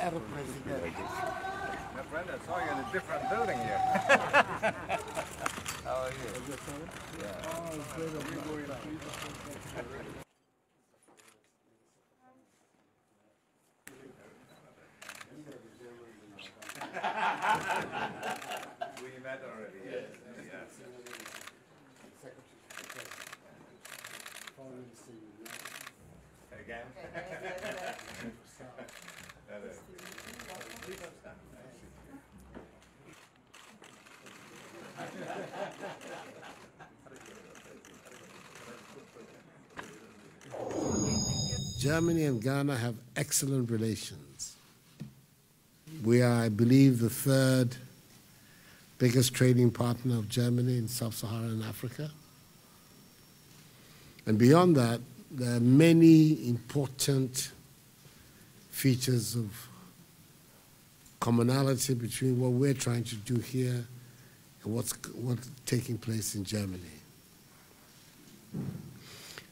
Herr Präsident. My friend, I saw you in a different building here. How are you? Yeah. Oh, it's great of you. We met already. Yes. Yes. Again? Germany and Ghana have excellent relations. We are, I believe, the third biggest trading partner of Germany in sub-Saharan Africa. And beyond that, there are many important features of commonality between what we're trying to do here and what's taking place in Germany.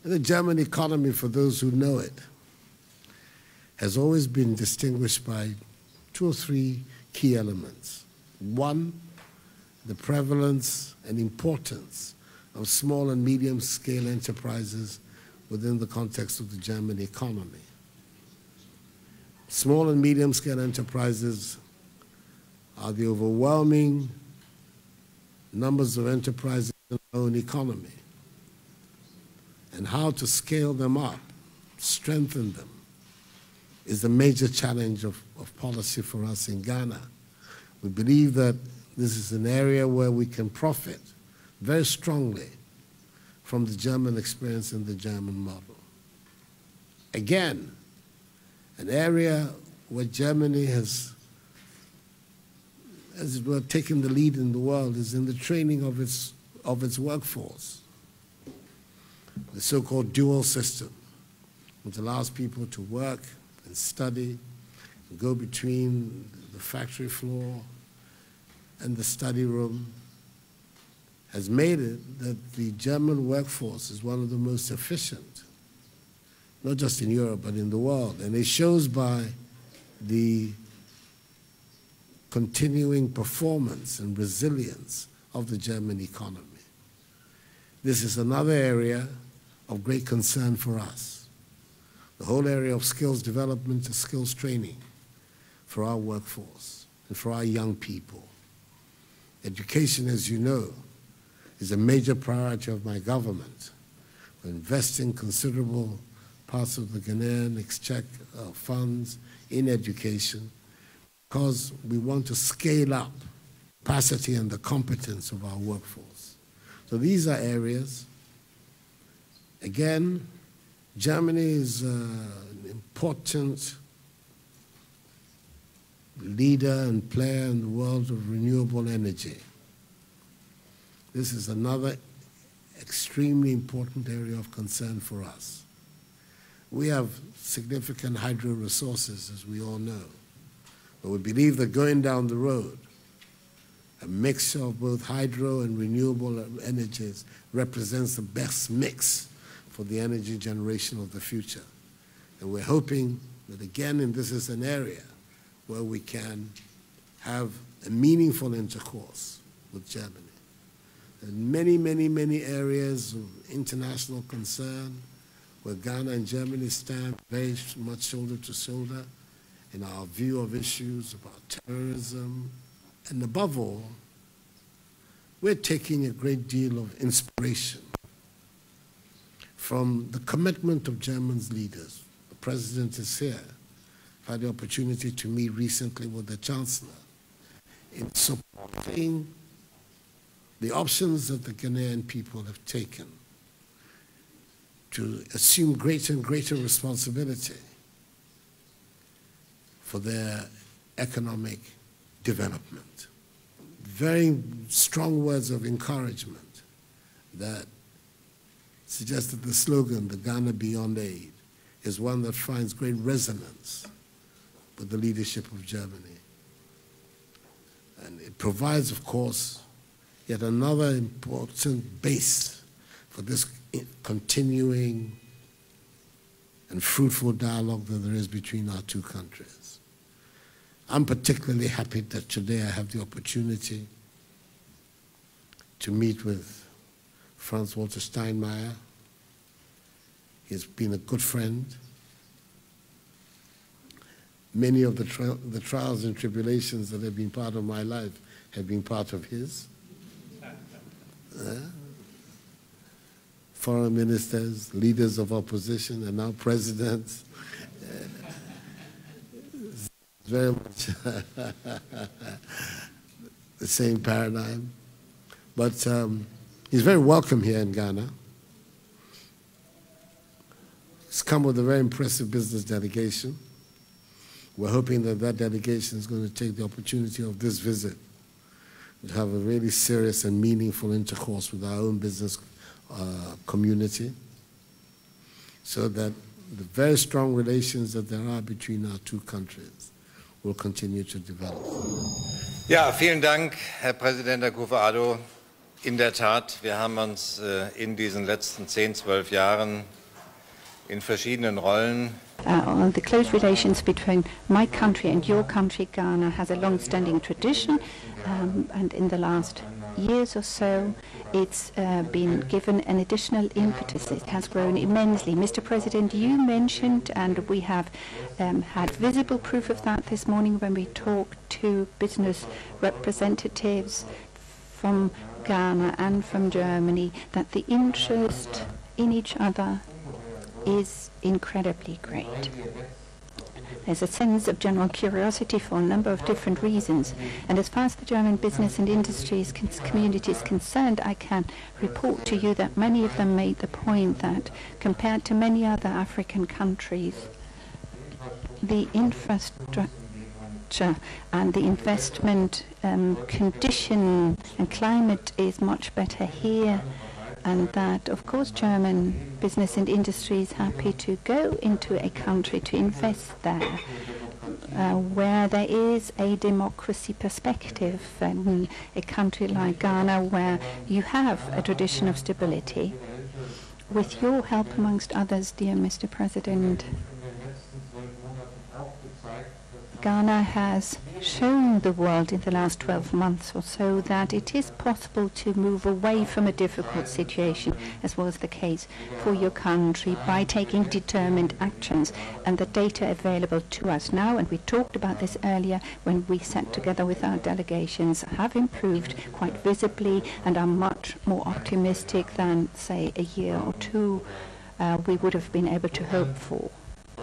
And the German economy, for those who know it, has always been distinguished by 2 or 3 key elements. One, the prevalence and importance of small and medium-scale enterprises within the context of the German economy. Small and medium-scale enterprises are the overwhelming numbers of enterprises in our own economy. And how to scale them up, strengthen them, is the major challenge of policy for us in Ghana. We believe that this is an area where we can profit very strongly from the German experience and the German model. Again, an area where Germany has, as it were, taken the lead in the world is in the training of its workforce. The so-called dual system, which allows people to work and study, and go between the factory floor and the study room, has made it that the German workforce is one of the most efficient, not just in Europe, but in the world. And it shows by the continuing performance and resilience of the German economy. This is another area of great concern for us. The whole area of skills development and skills training for our workforce and for our young people. Education, as you know, is a major priority of my government. We're investing considerable parts of the Ghanaian exchequer funds in education because we want to scale up capacity and the competence of our workforce. So these are areas. Again, Germany is an important leader and player in the world of renewable energy. This is another extremely important area of concern for us. We have significant hydro resources, as we all know, but we believe that going down the road, a mixture of both hydro and renewable energies represents the best mix for the energy generation of the future. And we're hoping that, again, and this is an area where we can have a meaningful intercourse with Germany. And many, many, many areas of international concern where Ghana and Germany stand very much shoulder to shoulder in our view of issues about terrorism. And above all, we're taking a great deal of inspiration from the commitment of German's leaders. The president is here. I've had the opportunity to meet recently with the chancellor in supporting the options that the Ghanaian people have taken to assume greater and greater responsibility for their economic development. Very strong words of encouragement that suggest that the slogan, the Ghana Beyond Aid, is one that finds great resonance with the leadership of Germany. And it provides, of course, yet another important base for this continuing and fruitful dialogue that there is between our two countries. I'm particularly happy that today I have the opportunity to meet with Franz Walter Steinmeier. He's been a good friend. Many of the trials and tribulations that have been part of my life have been part of his. Foreign ministers, leaders of opposition, and now presidents. Very much the same paradigm. But he's very welcome here in Ghana. He's come with a very impressive business delegation. We're hoping that that delegation is going to take the opportunity of this visit to have a really serious and meaningful intercourse with our own business community, so that the very strong relations that there are between our two countries will continue to develop. Ja, vielen Dank, Herr Präsident Akufo-Addo. In der Tat, wir haben uns in diesen letzten 10, 12 Jahren in verschiedenen Rollen the close relations between my country and your country, Ghana, has a long-standing tradition, and in the last years or so, it's been given an additional impetus. It has grown immensely. Mr. President, you mentioned, and we have had visible proof of that this morning when we talked to business representatives from Ghana and from Germany, that the interest in each other is incredibly great. There's a sense of general curiosity for a number of different reasons. And as far as the German business and industries community is concerned, I can report to you that many of them made the point that compared to many other African countries, the infrastructure and the investment condition and climate is much better here, and that, of course, German business and industry is happy to go into a country to invest there, where there is a democracy perspective, and a country like Ghana where you have a tradition of stability. With your help, amongst others, dear Mr. President, Ghana has shown the world in the last 12 months or so that it is possible to move away from a difficult situation, as was the case for your country, by taking determined actions. And the data available to us now, and we talked about this earlier when we sat together with our delegations, have improved quite visibly and are much more optimistic than, say, a year or two we would have been able to hope for.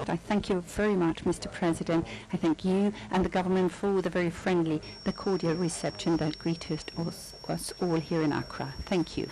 I thank you very much, Mr. President. I thank you and the government for the very friendly, the cordial reception that greeted us all here in Accra. Thank you.